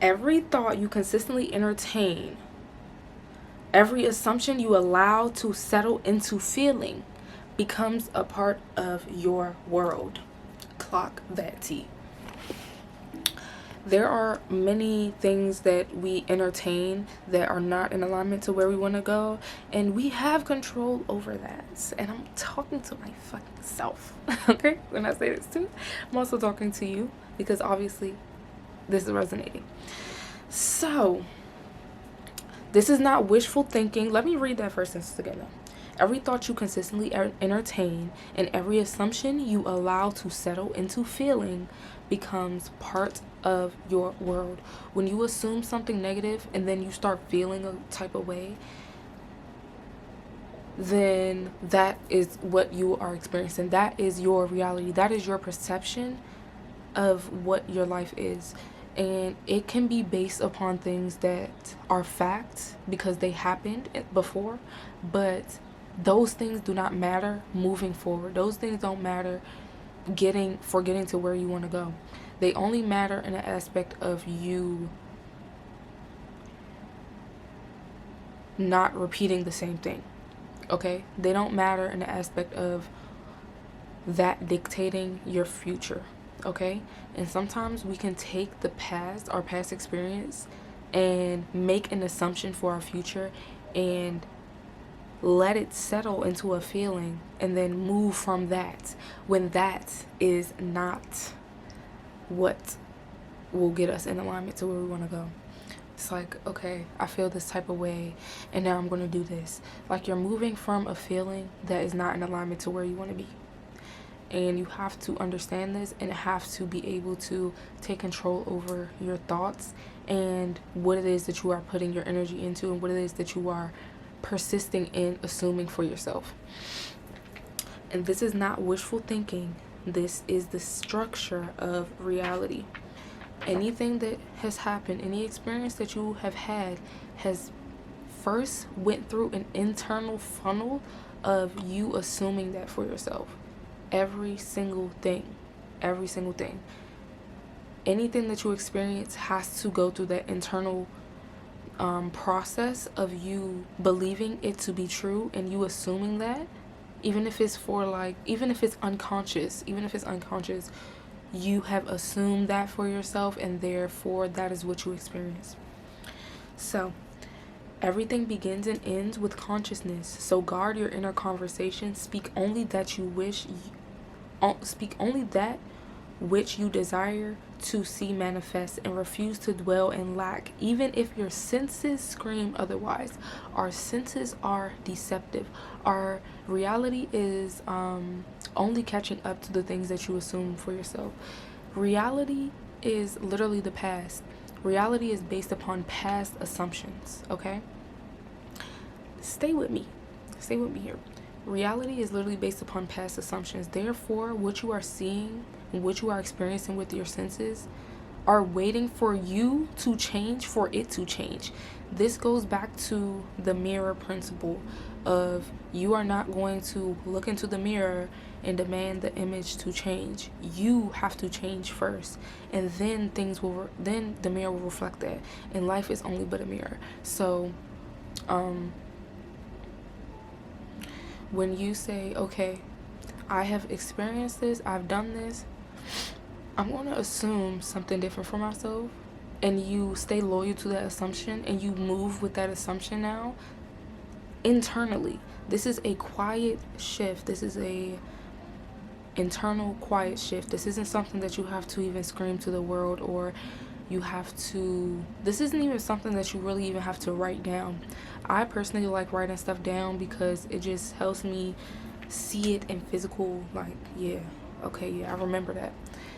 Every thought you consistently entertain, every assumption you allow to settle into feeling becomes a part of your world. Clock that T. There are many things that we entertain that are not in alignment to where we want to go, and we have control over that. And I'm talking to my fucking self, okay? When I say this too, I'm also talking to you because obviously this is resonating. So, this is not wishful thinking. Let me read that first sentence together. Every thought you consistently entertain and every assumption you allow to settle into feeling becomes part of your world. When you assume something negative and then you start feeling a type of way, then that is what you are experiencing. That is your reality. That is your perception of what your life is. And it can be based upon things that are facts because they happened before, but those things do not matter moving forward. Those things don't matter getting to where you want to go. They only matter in the aspect of you not repeating the same thing. Okay? They don't matter in the aspect of that dictating your future. Okay? And sometimes we can take our past experience, and make an assumption for our future and let it settle into a feeling and then move from that when that is not what will get us in alignment to where we want to go. It's like, okay, I feel this type of way and now I'm going to do this. Like you're moving from a feeling that is not in alignment to where you want to be. And you have to understand this and have to be able to take control over your thoughts and what it is that you are putting your energy into and what it is that you are persisting in assuming for yourself. And this is not wishful thinking. This is the structure of reality. Anything that has happened, any experience that you have had has first went through an internal funnel of you assuming that for yourself. Every single thing. Anything that you experience has to go through that internal process of you believing it to be true and you assuming that, even if it's unconscious, you have assumed that for yourself, and therefore that is what you experience. So everything begins and ends with consciousness. So guard your inner conversation. Speak only that which you desire to see manifest, and refuse to dwell in lack, even if your senses scream otherwise. Our senses are deceptive. Our reality is only catching up to the things that you assume for yourself. Reality is literally the past. Reality is based upon past assumptions, okay? Stay with me here. Reality is literally based upon past assumptions. Therefore, what you are seeing and what you are experiencing with your senses are waiting for you to change, for it to change. This goes back to the mirror principle of you are not going to look into the mirror and demand the image to change. You have to change first, and then then the mirror will reflect that. And life is only but a mirror. So when you say, okay, I have experienced this, I've done this, I'm going to assume something different for myself, and you stay loyal to that assumption and you move with that assumption now, internally, this is a quiet shift. This is a internal quiet shift. This isn't something that you have to even scream to the world, or this isn't even something that you really even have to write down. I personally like writing stuff down because it just helps me see it in physical, like, I remember that.